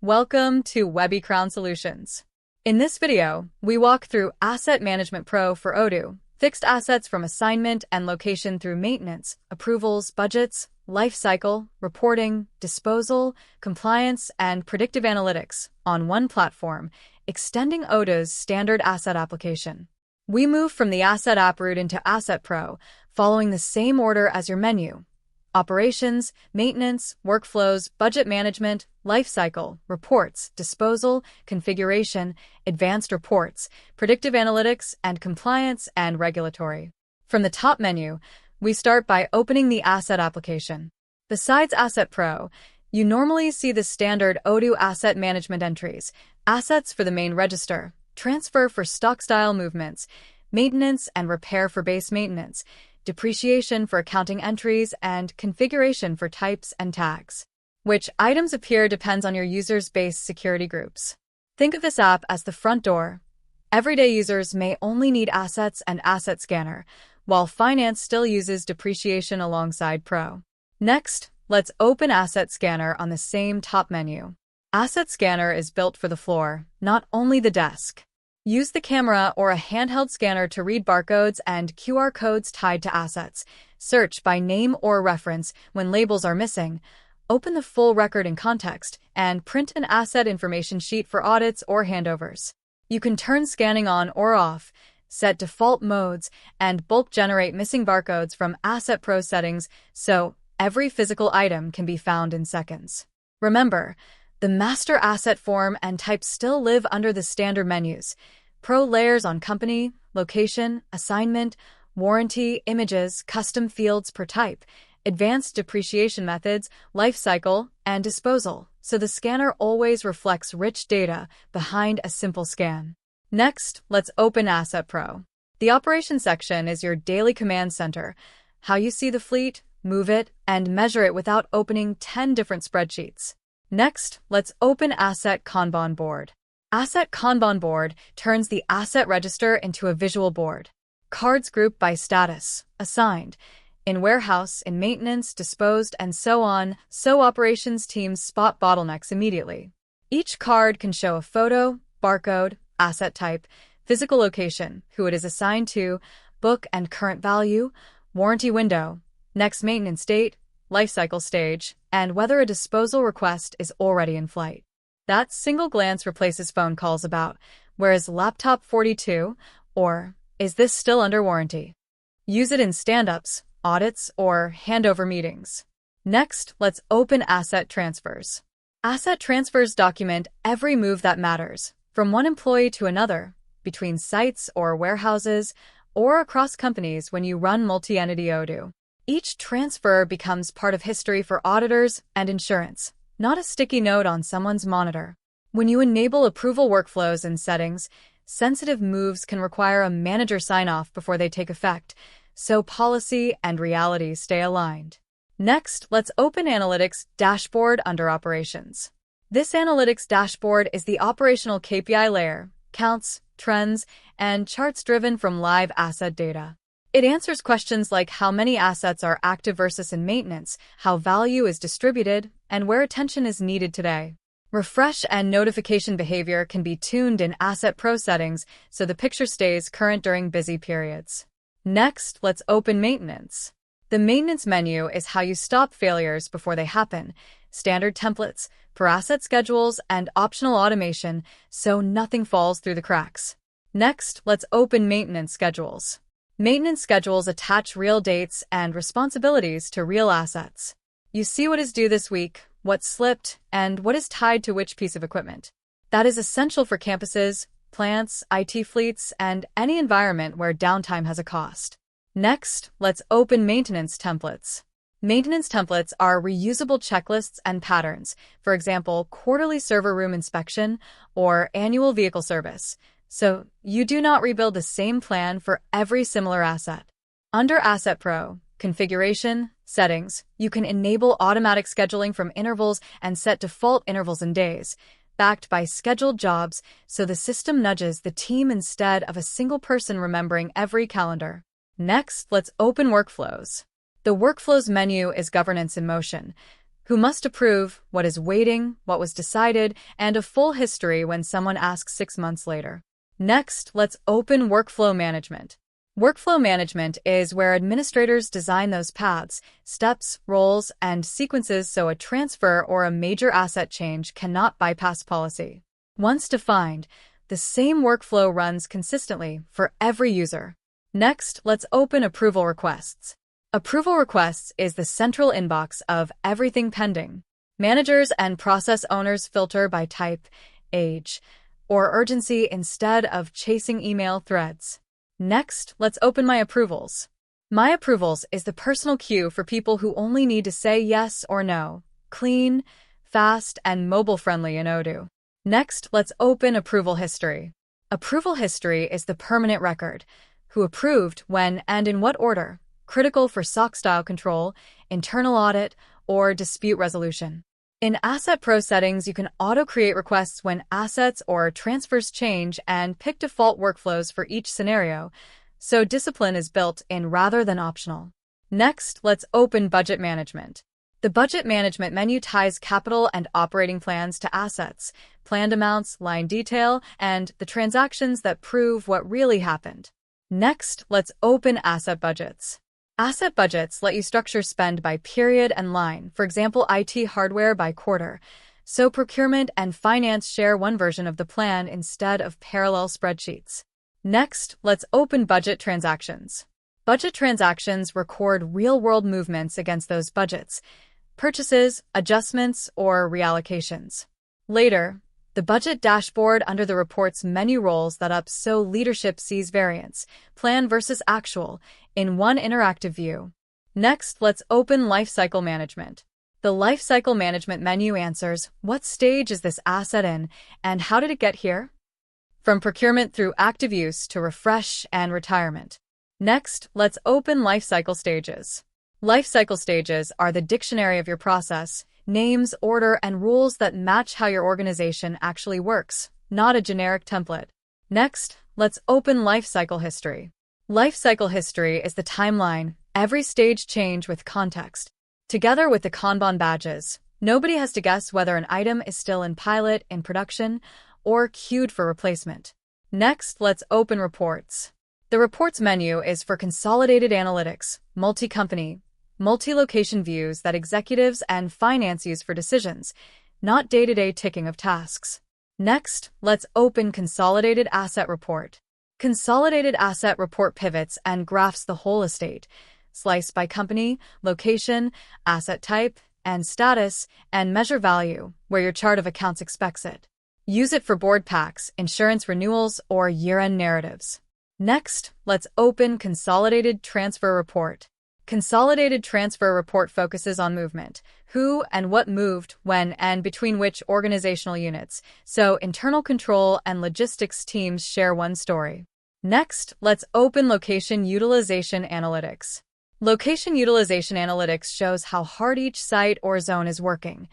Welcome to WebbyCrown Solutions. In this video, we walk through Asset Management Pro for Odoo, fixed assets from assignment and location through maintenance, approvals, budgets, lifecycle, reporting, disposal, compliance, and predictive analytics on one platform, extending Odoo's standard asset application. We move from the Asset app route into Asset Pro, following the same order as your menu: operations, maintenance, workflows, budget management, lifecycle, reports, disposal, configuration, advanced reports, predictive analytics, and compliance and regulatory. From the top menu, we start by opening the Asset application. Besides Asset Pro, you normally see the standard Odoo asset management entries: assets for the main register, transfer for stock-style movements, maintenance and repair for base maintenance, depreciation for accounting entries, and configuration for types and tags. Which items appear depends on your user's base security groups. Think of this app as the front door. Everyday users may only need assets and asset scanner, while finance still uses depreciation alongside Pro. Next, let's open Asset Scanner on the same top menu. Asset Scanner is built for the floor, not only the desk. Use the camera or a handheld scanner to read barcodes and QR codes tied to assets. Search by name or reference when labels are missing. Open the full record in context, and print an asset information sheet for audits or handovers. You can turn scanning on or off, set default modes, and bulk generate missing barcodes from Asset Pro settings so every physical item can be found in seconds. Remember, the master asset form and type still live under the standard menus. Pro layers on company, location, assignment, warranty, images, custom fields per type, advanced depreciation methods, lifecycle, and disposal, so the scanner always reflects rich data behind a simple scan. Next, let's open Asset Pro. The operations section is your daily command center: how you see the fleet, move it, and measure it without opening 10 different spreadsheets. Next, let's open Asset Kanban Board. Asset Kanban Board turns the asset register into a visual board. Cards grouped by status, assigned, in warehouse, in maintenance, disposed, and so on, so operations teams spot bottlenecks immediately. Each card can show a photo, barcode, asset type, physical location, who it is assigned to, book and current value, warranty window, next maintenance date, lifecycle stage, and whether a disposal request is already in flight. That single glance replaces phone calls about, "Where's laptop 42?" or "Is this still under warranty?" Use it in stand-ups, audits, or handover meetings. Next, let's open Asset Transfers. Asset transfers document every move that matters, from one employee to another, between sites or warehouses, or across companies when you run multi-entity Odoo. Each transfer becomes part of history for auditors and insurance, not a sticky note on someone's monitor. When you enable approval workflows and settings, sensitive moves can require a manager sign-off before they take effect, so policy and reality stay aligned. Next, let's open Analytics Dashboard under Operations. This Analytics Dashboard is the operational KPI layer: counts, trends, and charts driven from live asset data. It answers questions like how many assets are active versus in maintenance, how value is distributed, and where attention is needed today. Refresh and notification behavior can be tuned in Asset Pro settings so the picture stays current during busy periods. Next, let's open Maintenance. The Maintenance menu is how you stop failures before they happen: standard templates, per asset schedules, and optional automation so nothing falls through the cracks. Next, let's open Maintenance Schedules. Maintenance schedules attach real dates and responsibilities to real assets. You see what is due this week, what slipped, and what is tied to which piece of equipment. That is essential for campuses, plants, IT fleets, and any environment where downtime has a cost. Next, let's open Maintenance Templates. Maintenance templates are reusable checklists and patterns, for example, quarterly server room inspection or annual vehicle service, so you do not rebuild the same plan for every similar asset. Under Asset Pro, Configuration, Settings, you can enable automatic scheduling from intervals and set default intervals in days, backed by scheduled jobs, so the system nudges the team instead of a single person remembering every calendar. Next, let's open Workflows. The Workflows menu is governance in motion: who must approve, what is waiting, what was decided, and a full history when someone asks 6 months later. Next, let's open workflow management. Workflow management is where administrators design those paths, steps, roles, and sequences so a transfer or a major asset change cannot bypass policy. Once defined, the same workflow runs consistently for every user. Next, let's open approval requests. Approval requests is the central inbox of everything pending. Managers and process owners filter by type, age, or urgency instead of chasing email threads. Next, let's open My Approvals. My Approvals is the personal queue for people who only need to say yes or no. Clean, fast, and mobile-friendly in Odoo. Next, let's open Approval History. Approval History is the permanent record. Who approved, when, and in what order. Critical for SOC style control, internal audit, or dispute resolution. In Asset Pro settings, you can auto-create requests when assets or transfers change and pick default workflows for each scenario, so discipline is built in rather than optional. Next, let's open Budget Management. The Budget Management menu ties capital and operating plans to assets, planned amounts, line detail, and the transactions that prove what really happened. Next, let's open Asset Budgets. Asset budgets let you structure spend by period and line, for example, IT hardware by quarter, so procurement and finance share one version of the plan instead of parallel spreadsheets. Next, let's open Budget Transactions. Budget transactions record real-world movements against those budgets, purchases, adjustments, or reallocations. Later, the budget dashboard under the reports menu rolls that up so leadership sees variance, plan versus actual, in one interactive view. Next, let's open Lifecycle Management. The Lifecycle Management menu answers, what stage is this asset in, and how did it get here? From procurement through active use to refresh and retirement. Next, let's open Lifecycle Stages. Lifecycle stages are the dictionary of your process, names, order, and rules that match how your organization actually works, not a generic template. Next, let's open Lifecycle History. Lifecycle History is the timeline, every stage change with context. Together with the Kanban badges, nobody has to guess whether an item is still in pilot, in production, or queued for replacement. Next, let's open Reports. The Reports menu is for consolidated analytics, multi-company, multi-location views that executives and finance use for decisions, not day-to-day ticking of tasks. Next, let's open Consolidated Asset Report. Consolidated Asset Report pivots and graphs the whole estate, sliced by company, location, asset type, and status, and measure value, where your chart of accounts expects it. Use it for board packs, insurance renewals, or year-end narratives. Next, let's open Consolidated Transfer Report. Consolidated Transfer Report focuses on movement, who and what moved, when, and between which organizational units, so internal control and logistics teams share one story. Next, let's open Location Utilization Analytics. Location Utilization Analytics shows how hard each site or zone is working,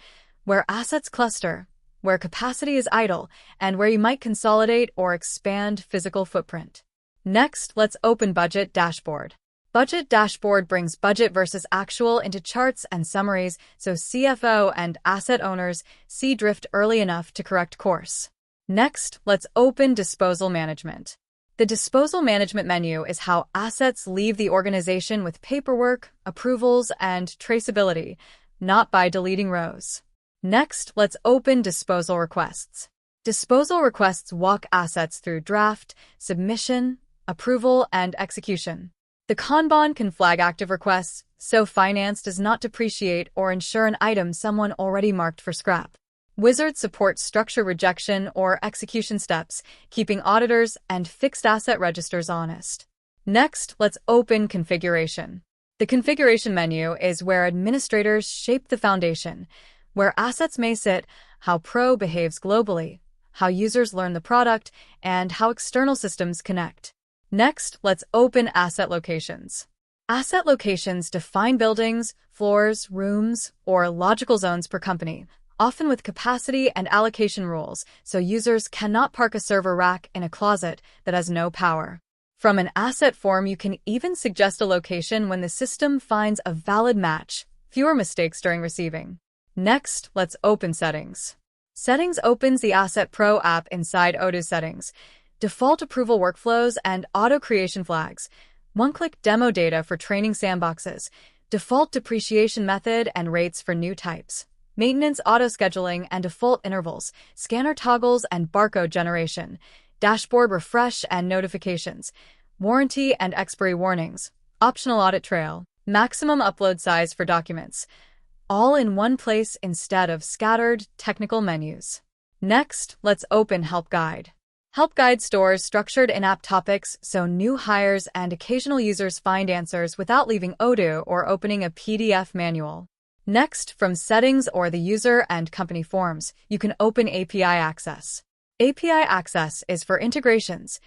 where assets cluster, where capacity is idle, and where you might consolidate or expand physical footprint. Next, let's open Budget Dashboard. Budget Dashboard brings budget versus actual into charts and summaries so CFO and asset owners see drift early enough to correct course. Next, let's open Disposal Management. The Disposal Management menu is how assets leave the organization with paperwork, approvals, and traceability, not by deleting rows. Next, let's open Disposal Requests. Disposal requests walk assets through draft, submission, approval, and execution. The Kanban can flag active requests, so finance does not depreciate or insure an item someone already marked for scrap. Wizard supports structure rejection or execution steps, keeping auditors and fixed asset registers honest. Next, let's open Configuration. The Configuration menu is where administrators shape the foundation, where assets may sit, how Pro behaves globally, how users learn the product, and how external systems connect. Next, let's open Asset Locations. Asset locations define buildings, floors, rooms, or logical zones per company, often with capacity and allocation rules, so users cannot park a server rack in a closet that has no power. From an asset form, you can even suggest a location when the system finds a valid match, fewer mistakes during receiving. Next, let's open Settings. Settings opens the Asset Pro app inside Odoo Settings. Default approval workflows and auto creation flags. One-click demo data for training sandboxes. Default depreciation method and rates for new types. Maintenance auto-scheduling and default intervals. Scanner toggles and barcode generation. Dashboard refresh and notifications. Warranty and expiry warnings. Optional audit trail. Maximum upload size for documents. All in one place instead of scattered technical menus. Next, let's open Help Guide. Help Guide stores structured in-app topics so new hires and occasional users find answers without leaving Odoo or opening a PDF manual. Next, from Settings or the User and Company Forms, you can open API Access. API Access is for integrations.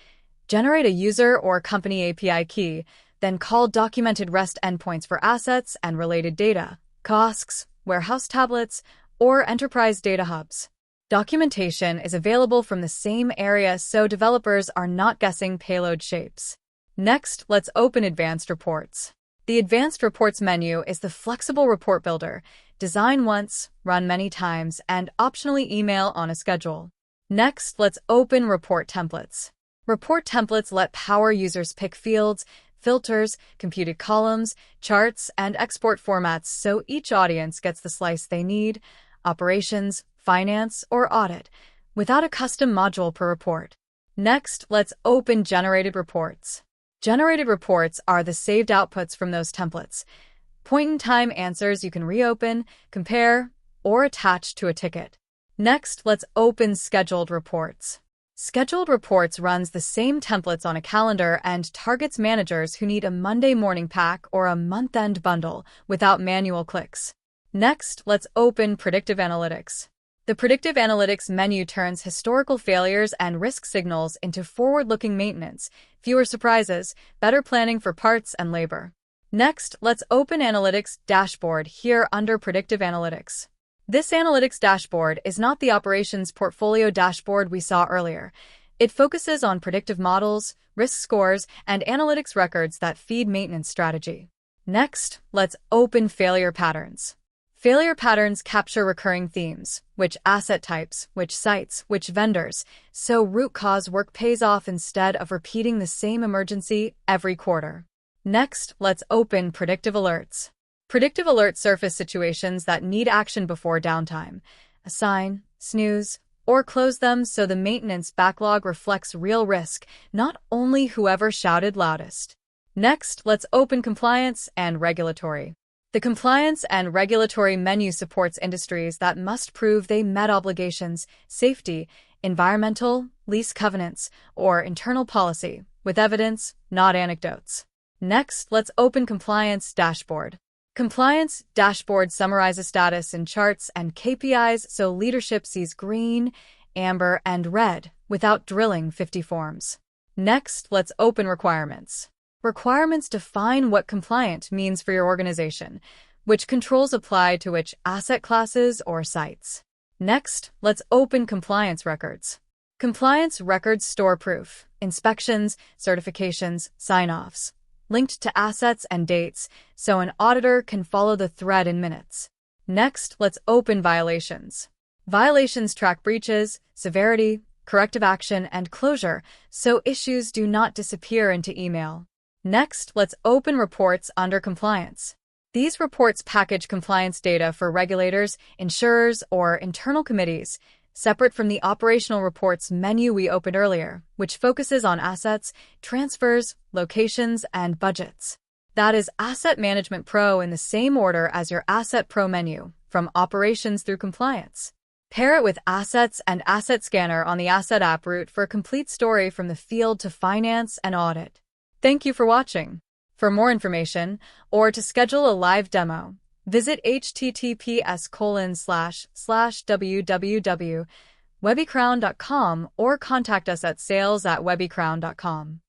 Generate a user or company API key, then call documented REST endpoints for assets and related data, kiosks, warehouse tablets, or enterprise data hubs. Documentation is available from the same area so developers are not guessing payload shapes. Next, let's open Advanced Reports. The Advanced Reports menu is the flexible report builder. Design once, run many times, and optionally email on a schedule. Next, let's open Report Templates. Report templates let power users pick fields, filters, computed columns, charts, and export formats so each audience gets the slice they need, operations, finance, or audit, without a custom module per report. Next, let's open Generated Reports. Generated reports are the saved outputs from those templates. Point-in-time answers you can reopen, compare, or attach to a ticket. Next, let's open Scheduled Reports. Scheduled Reports runs the same templates on a calendar and targets managers who need a Monday morning pack or a month-end bundle without manual clicks. Next, let's open Predictive Analytics. The Predictive Analytics menu turns historical failures and risk signals into forward-looking maintenance, fewer surprises, better planning for parts and labor. Next, let's open Analytics Dashboard here under Predictive Analytics. This analytics dashboard is not the operations portfolio dashboard we saw earlier. It focuses on predictive models, risk scores, and analytics records that feed maintenance strategy. Next, let's open Failure Patterns. Failure patterns capture recurring themes, which asset types, which sites, which vendors, so root cause work pays off instead of repeating the same emergency every quarter. Next, let's open Predictive Alerts. Predictive alerts surface situations that need action before downtime. Assign, snooze, or close them so the maintenance backlog reflects real risk, not only whoever shouted loudest. Next, let's open Compliance and Regulatory. The Compliance and Regulatory menu supports industries that must prove they met obligations, safety, environmental, lease covenants, or internal policy, with evidence, not anecdotes. Next, let's open Compliance Dashboard. Compliance Dashboard summarizes status in charts and KPIs so leadership sees green, amber, and red without drilling 50 forms. Next, let's open Requirements. Requirements define what compliant means for your organization, which controls apply to which asset classes or sites. Next, let's open Compliance Records. Compliance records store proof, inspections, certifications, sign-offs, linked to assets and dates, so an auditor can follow the thread in minutes. Next, let's open Violations. Violations track breaches, severity, corrective action, and closure, so issues do not disappear into email. Next, let's open Reports under Compliance. These reports package compliance data for regulators, insurers, or internal committees, separate from the Operational Reports menu we opened earlier, which focuses on assets, transfers, locations, and budgets. That is Asset Management Pro in the same order as your Asset Pro menu, from Operations through Compliance. Pair it with Assets and Asset Scanner on the Asset app route for a complete story from the field to finance and audit. Thank you for watching. For more information, or to schedule a live demo, visit https://www.webbycrown.com or contact us at sales@webbycrown.com.